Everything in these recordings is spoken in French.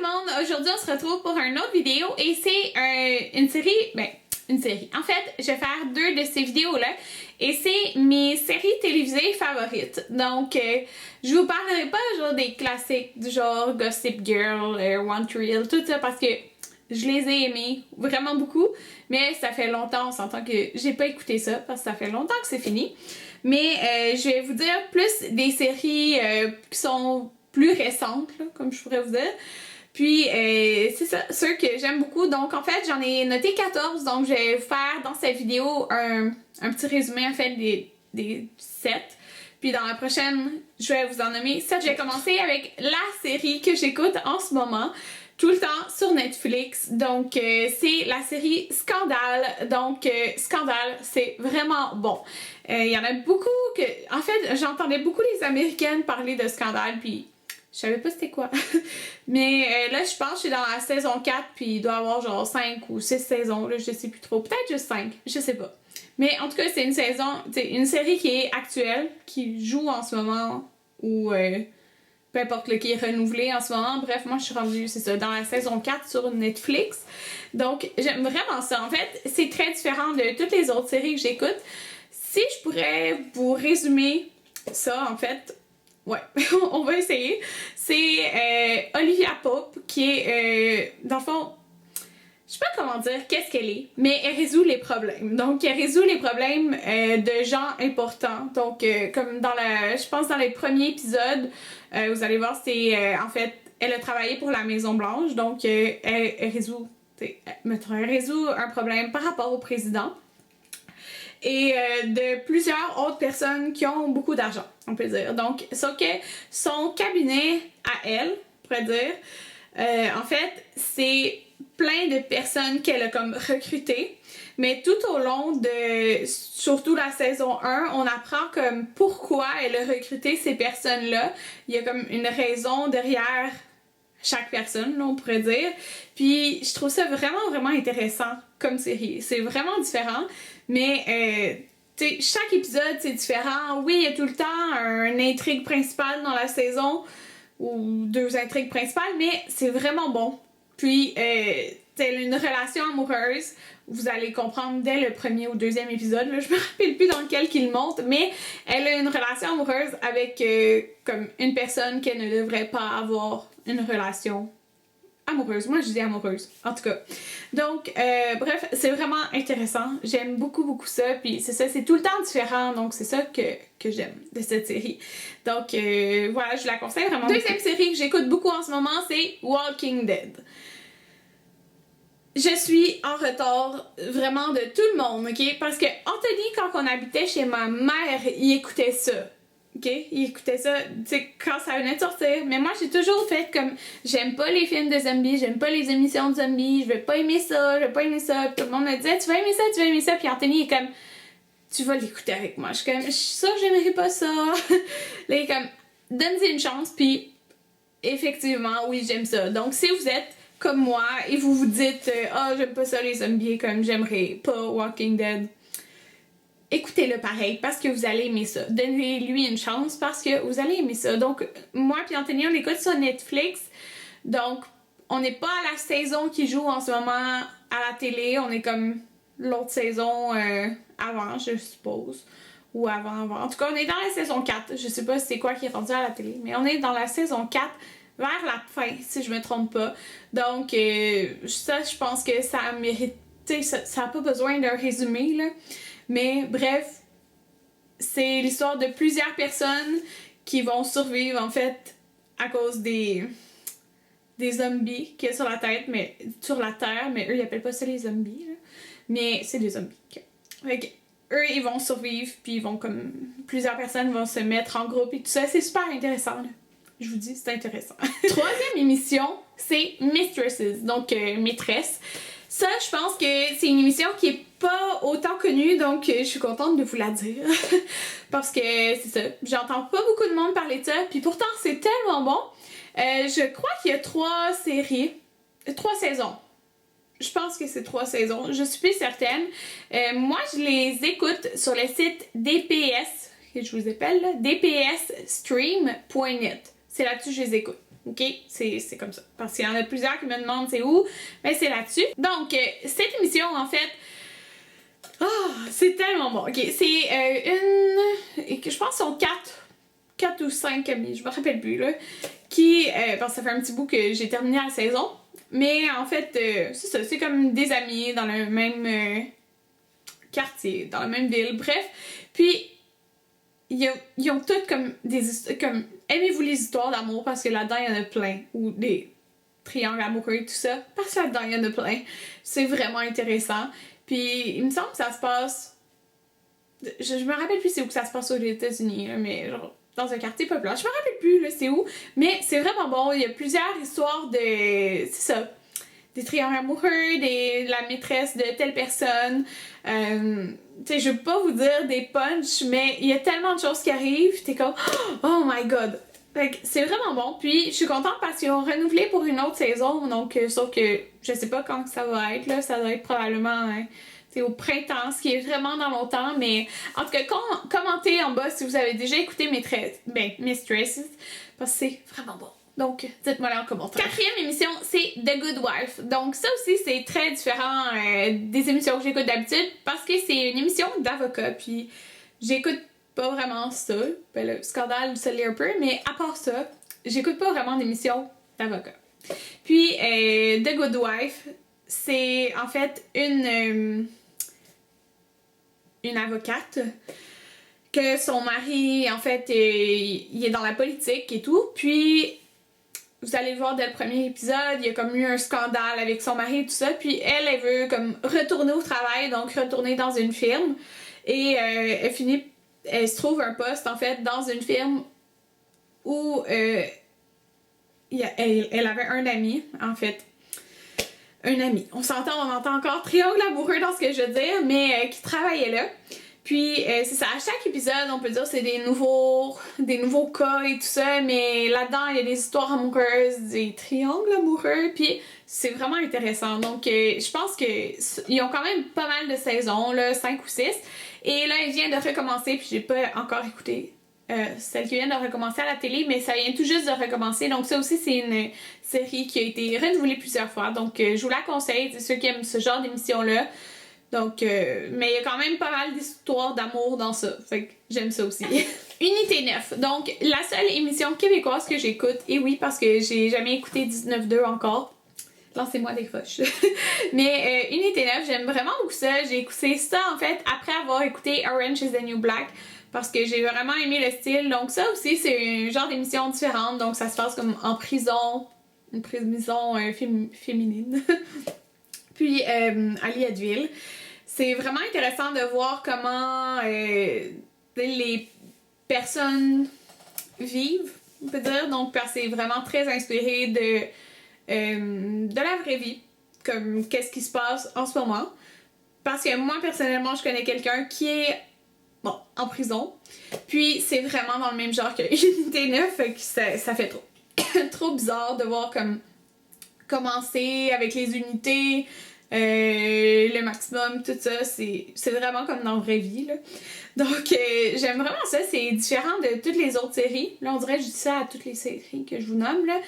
monde, aujourd'hui on se retrouve pour une autre vidéo et c'est une série. En fait, je vais faire 2 de ces vidéos-là et c'est mes séries télévisées favorites. Donc, je vous parlerai pas genre des classiques du genre Gossip Girl, One Tree Hill, tout ça parce que je les ai aimés vraiment beaucoup, mais ça fait longtemps, on s'entend que j'ai pas écouté ça parce que ça fait longtemps que c'est fini. Mais je vais vous dire plus des séries qui sont plus récentes, là, comme je pourrais vous dire. Puis, c'est ça, ceux que j'aime beaucoup. Donc, en fait, j'en ai noté 14. Donc, je vais faire dans cette vidéo un petit résumé, en fait, des 7. Puis, dans la prochaine, je vais vous en nommer 7. Je vais commencer avec la série que j'écoute en ce moment, tout le temps sur Netflix. Donc, c'est la série Scandale. Donc, Scandale, c'est vraiment bon. Il y en a beaucoup que... En fait, j'entendais beaucoup les Américaines parler de Scandale, puis... Je savais pas c'était quoi. Mais là, je pense que je suis dans la saison 4, puis il doit y avoir genre 5 ou 6 saisons, là, je sais plus trop. Peut-être juste 5, je sais pas. Mais en tout cas, c'est une série qui est actuelle, qui joue en ce moment, ou peu importe, qui est renouvelée en ce moment. Bref, moi, je suis rendue, c'est ça, dans la saison 4 sur Netflix. Donc, j'aime vraiment ça. En fait, c'est très différent de toutes les autres séries que j'écoute. Si je pourrais vous résumer ça, en fait... Ouais, on va essayer. C'est Olivia Pope qui est, dans le fond, je sais pas comment dire qu'est-ce qu'elle est, mais elle résout les problèmes. Donc, elle résout les problèmes de gens importants. Donc, comme je pense dans les premiers épisodes, vous allez voir, c'est, en fait, elle a travaillé pour la Maison Blanche. Donc, elle résout un problème par rapport au président. Et de plusieurs autres personnes qui ont beaucoup d'argent, on peut dire. Donc, sauf que son cabinet à elle, on pourrait dire, en fait, c'est plein de personnes qu'elle a comme recrutées. Mais tout au long de, surtout la saison 1, on apprend comme pourquoi elle a recruté ces personnes-là. Il y a comme une raison derrière chaque personne, là, on pourrait dire. Puis, je trouve ça vraiment, vraiment intéressant comme série. C'est vraiment différent. Mais, tu sais, chaque épisode, c'est différent. Oui, il y a tout le temps une intrigue principale dans la saison, ou 2 intrigues principales, mais c'est vraiment bon. Puis, elle a une relation amoureuse, vous allez comprendre dès le 1er ou 2e épisode, là, je me rappelle plus dans lequel qu'il monte, mais elle a une relation amoureuse avec comme une personne qu'elle ne devrait pas avoir une relation amoureuse. Moi, je dis amoureuse, en tout cas. Donc, bref, c'est vraiment intéressant. J'aime beaucoup, beaucoup ça. Puis c'est ça, c'est tout le temps différent. Donc, c'est ça que j'aime de cette série. Donc, voilà, je la conseille vraiment. Deuxième série que j'écoute beaucoup en ce moment, c'est Walking Dead. Je suis en retard vraiment de tout le monde, ok? Parce que Anthony, quand on habitait chez ma mère, il écoutait ça. Ok, il écoutait ça, tu sais, quand ça venait de sortir. Mais moi, j'ai toujours fait comme, j'aime pas les films de zombies, j'aime pas les émissions de zombies, je vais pas aimer ça, je vais pas aimer ça. Puis tout le monde me disait, tu vas aimer ça, tu vas aimer ça. Puis Anthony est comme, tu vas l'écouter avec moi. Je suis comme, je suis sûre que j'aimerais pas ça. Là, il est comme, donne-y une chance. Puis, effectivement, oui, j'aime ça. Donc, si vous êtes comme moi et vous vous dites, j'aime pas ça les zombies, comme j'aimerais pas Walking Dead, écoutez-le pareil parce que vous allez aimer ça. Donnez-lui une chance parce que vous allez aimer ça. Donc, moi et Anthony, on l'écoute sur Netflix. Donc, on n'est pas à la saison qui joue en ce moment à la télé. On est comme l'autre saison avant, je suppose. Ou avant. En tout cas, on est dans la saison 4. Je sais pas c'est quoi qui est rendu à la télé. Mais on est dans la saison 4 vers la fin, si je me trompe pas. Donc, ça, je pense que ça mérite... Ça n'a pas besoin d'un résumé, là. Mais bref, c'est l'histoire de plusieurs personnes qui vont survivre en fait à cause des zombies qu'il y a sur la tête, mais sur la terre, mais eux ils appellent pas ça les zombies, là. Mais c'est des zombies. Fait que, eux ils vont survivre, puis ils vont comme plusieurs personnes vont se mettre en groupe et tout ça, c'est super intéressant, là. Je vous dis, c'est intéressant. Troisième émission, c'est Mistresses, donc maîtresse. Ça, je pense que c'est une émission qui est pas autant connue, donc je suis contente de vous la dire. Parce que c'est ça, j'entends pas beaucoup de monde parler de ça, puis pourtant c'est tellement bon. Je crois qu'il y a 3 saisons. Je pense que c'est 3 saisons, je suis plus certaine. Moi, je les écoute sur le site DPS, que je vous appelle, là, dpsstream.net. C'est là-dessus que je les écoute. OK? C'est comme ça. Parce qu'il y en a plusieurs qui me demandent c'est où. Mais c'est là-dessus. Donc, cette émission, en fait, c'est tellement bon. OK, c'est je pense qu'ils sont 4 ou 5 amis, je me rappelle plus, là. Parce que ça fait un petit bout que j'ai terminé la saison. Mais en fait, c'est ça, c'est comme des amis dans le même quartier, dans la même ville, bref. Puis, ils ont toutes comme comme aimez-vous les histoires d'amour parce que là-dedans, il y en a plein. Ou des triangles amoureux et tout ça. Parce que là-dedans, il y en a plein. C'est vraiment intéressant. Puis, il me semble que ça se passe... Je me rappelle plus c'est où que ça se passe aux États-Unis, là, mais genre dans un quartier populaire. Je me rappelle plus là, c'est où. Mais c'est vraiment bon. Il y a plusieurs histoires de... C'est ça. Des triangles amoureux, la maîtresse de telle personne. Tu sais, je veux pas vous dire des punchs, mais il y a tellement de choses qui arrivent. T'es comme, oh my god. Fait que c'est vraiment bon. Puis je suis contente parce qu'ils ont renouvelé pour une autre saison. Donc, sauf que je sais pas quand ça va être. Là. Ça doit être probablement au printemps, ce qui est vraiment dans longtemps. Mais en tout cas, commentez en bas si vous avez déjà écouté Mistresses. Parce que c'est vraiment bon. Donc, dites-moi là en commentaire. Quatrième émission, c'est The Good Wife. Donc, ça aussi, c'est très différent des émissions que j'écoute d'habitude parce que c'est une émission d'avocat. Puis, j'écoute pas vraiment ça. Ben, le scandale, ça l'est un peu, mais à part ça, j'écoute pas vraiment d'émissions d'avocat. Puis, The Good Wife, c'est en fait une avocate que son mari, en fait, il est dans la politique et tout. Puis, vous allez le voir dès le premier épisode, il y a comme eu un scandale avec son mari et tout ça, puis elle veut comme retourner au travail, donc retourner dans une firme, et elle se trouve un poste en fait dans une firme où elle avait un ami, en fait. Un ami. On entend encore triangle amoureux dans ce que je veux dire, mais qui travaillait là. Puis, c'est ça, à chaque épisode, on peut dire c'est des nouveaux cas et tout ça, mais là-dedans, il y a des histoires amoureuses, des triangles amoureux, puis c'est vraiment intéressant. Donc, je pense qu'ils ont quand même pas mal de saisons, là, 5 ou 6, et là, ils viennent de recommencer, puis j'ai pas encore écouté celle qui vient de recommencer à la télé, mais ça vient tout juste de recommencer, donc ça aussi, c'est une série qui a été renouvelée plusieurs fois, donc je vous la conseille, c'est ceux qui aiment ce genre d'émission-là. Donc, mais il y a quand même pas mal d'histoires d'amour dans ça. Fait que j'aime ça aussi. Unité 9. Donc, la seule émission québécoise que j'écoute. Et oui, parce que j'ai jamais écouté 19-2 encore. Lancez-moi des roches. Mais Unité 9, j'aime vraiment beaucoup ça. J'ai écouté ça, en fait, après avoir écouté Orange is the New Black. Parce que j'ai vraiment aimé le style. Donc, ça aussi, c'est un genre d'émission différente. Donc, ça se passe comme en prison. Une prison féminine. Puis, à Lietteville. C'est vraiment intéressant de voir comment les personnes vivent, on peut dire. Donc, parce que c'est vraiment très inspiré de la vraie vie. Comme qu'est-ce qui se passe en ce moment. Parce que moi, personnellement, je connais quelqu'un qui est, en prison. Puis, c'est vraiment dans le même genre que Unité 9. Fait que ça fait trop bizarre de voir comme commencer avec les unités, le maximum, tout ça, c'est vraiment comme dans la vraie vie, là. Donc, j'aime vraiment ça, c'est différent de toutes les autres séries. Là, on dirait que je dis ça à toutes les séries que je vous nomme, là,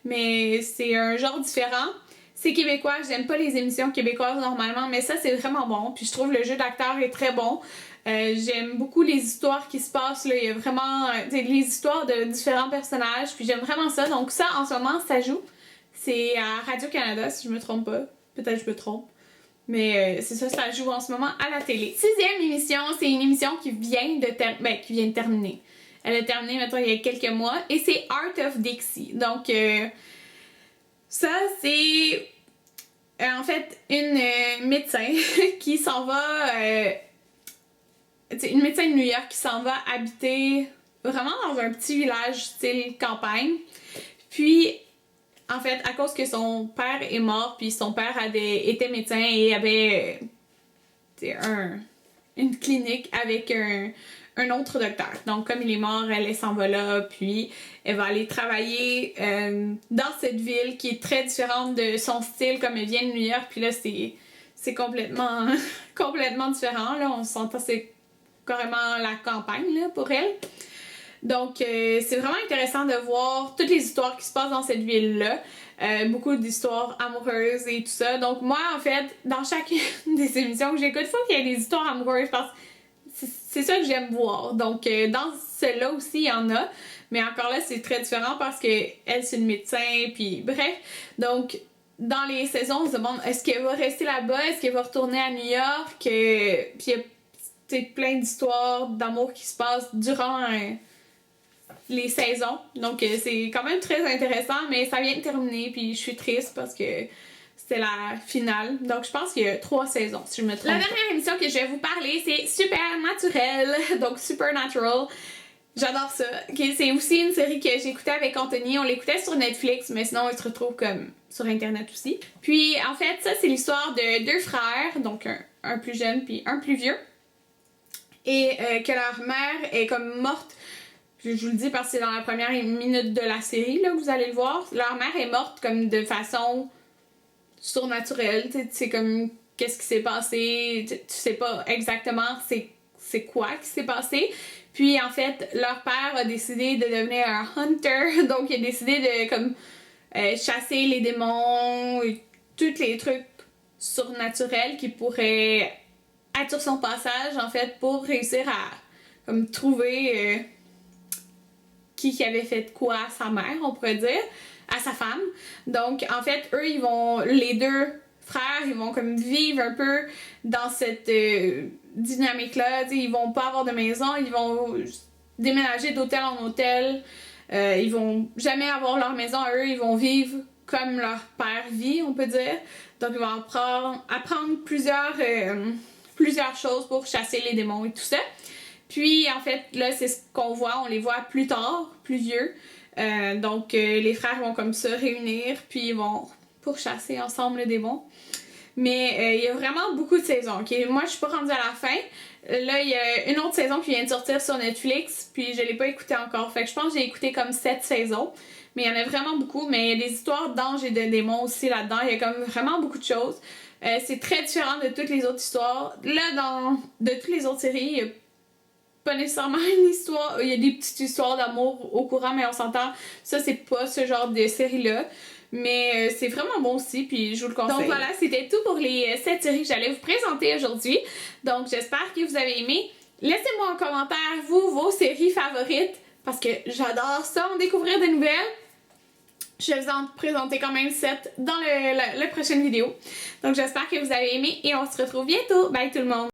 mais c'est un genre différent. C'est québécois, j'aime pas les émissions québécoises normalement, mais ça, c'est vraiment bon. Puis je trouve le jeu d'acteur est très bon. J'aime beaucoup les histoires qui se passent, là. Il y a vraiment les histoires de différents personnages, puis j'aime vraiment ça. Donc ça, en ce moment, ça joue. C'est à Radio-Canada, si je me trompe pas. Peut-être que je me trompe. Mais c'est ça, ça joue en ce moment à la télé. Sixième émission, c'est une émission qui vient de terminer. Elle a terminé, maintenant il y a quelques mois. Et c'est Art of Dixie. Donc, ça, c'est en fait une médecin qui s'en va... une médecin de New York qui s'en va habiter vraiment dans un petit village style campagne. Puis... En fait, à cause que son père est mort, puis son père était médecin et avait une clinique avec un autre docteur. Donc, comme il est mort, elle s'en va là, puis elle va aller travailler dans cette ville qui est très différente de son style, comme elle vient de New York. Puis là, c'est complètement différent. Là, on s'entend, c'est carrément la campagne là, pour elle. Donc, c'est vraiment intéressant de voir toutes les histoires qui se passent dans cette ville-là. Beaucoup d'histoires amoureuses et tout ça. Donc, moi, en fait, dans chacune des émissions que j'écoute, il faut qu'il y ait des histoires amoureuses parce que c'est ça que j'aime voir. Donc, dans celle-là aussi, il y en a. Mais encore là, c'est très différent parce que elle, c'est une médecin, puis bref. Donc, dans les saisons, on se demande est-ce qu'elle va rester là-bas, est-ce qu'elle va retourner à New York, puis il y a plein d'histoires d'amour qui se passent durant les saisons. Donc, c'est quand même très intéressant, mais ça vient de terminer, puis je suis triste parce que c'était la finale. Donc, je pense qu'il y a 3 saisons, si je me trompe. La dernière émission que je vais vous parler, c'est Supernatural, donc Supernatural. J'adore ça. Okay, c'est aussi une série que j'écoutais avec Anthony. On l'écoutait sur Netflix, mais sinon, il se retrouve comme sur Internet aussi. Puis, en fait, ça, c'est l'histoire de 2 frères, donc un plus jeune puis un plus vieux. Et que leur mère est comme morte. Je vous le dis parce que c'est dans la première minute de la série, là, que vous allez le voir. Leur mère est morte comme de façon surnaturelle. C'est comme, qu'est-ce qui s'est passé? Tu sais pas exactement c'est quoi qui s'est passé. Puis en fait, leur père a décidé de devenir un hunter, donc il a décidé de comme chasser les démons et tous les trucs surnaturels qui pourraient être sur son passage en fait pour réussir à comme trouver qui avait fait quoi à sa mère, on pourrait dire, à sa femme. Donc en fait, eux ils vont, les 2 frères, ils vont comme vivre un peu dans cette dynamique-là. T'sais, ils vont pas avoir de maison, ils vont déménager d'hôtel en hôtel. Ils vont jamais avoir leur maison à eux, ils vont vivre comme leur père vit, on peut dire. Donc ils vont apprendre plusieurs choses pour chasser les démons et tout ça. Puis en fait, là, c'est ce qu'on voit, on les voit plus tard, plus vieux. Donc les frères vont comme se réunir, puis ils vont pourchasser ensemble les démons. Mais il y a vraiment beaucoup de saisons, ok? Moi, je suis pas rendue à la fin. Là, il y a une autre saison qui vient de sortir sur Netflix, puis je l'ai pas écoutée encore. Fait que je pense que j'ai écouté comme 7 saisons. Mais il y en a vraiment beaucoup. Mais il y a des histoires d'anges et de démons aussi là-dedans. Il y a comme vraiment beaucoup de choses. C'est très différent de toutes les autres histoires. Là, de toutes les autres séries, il y a pas nécessairement une histoire. Il y a des petites histoires d'amour au courant, mais on s'entend. Ça, c'est pas ce genre de série-là. Mais c'est vraiment bon aussi, puis je vous le conseille. Donc voilà, c'était tout pour les 7 séries que j'allais vous présenter aujourd'hui. Donc j'espère que vous avez aimé. Laissez-moi en commentaire, vous, vos séries favorites, parce que j'adore ça, en découvrir de nouvelles. Je vais vous en présenter quand même 7 dans la prochaine vidéo. Donc j'espère que vous avez aimé et on se retrouve bientôt. Bye tout le monde!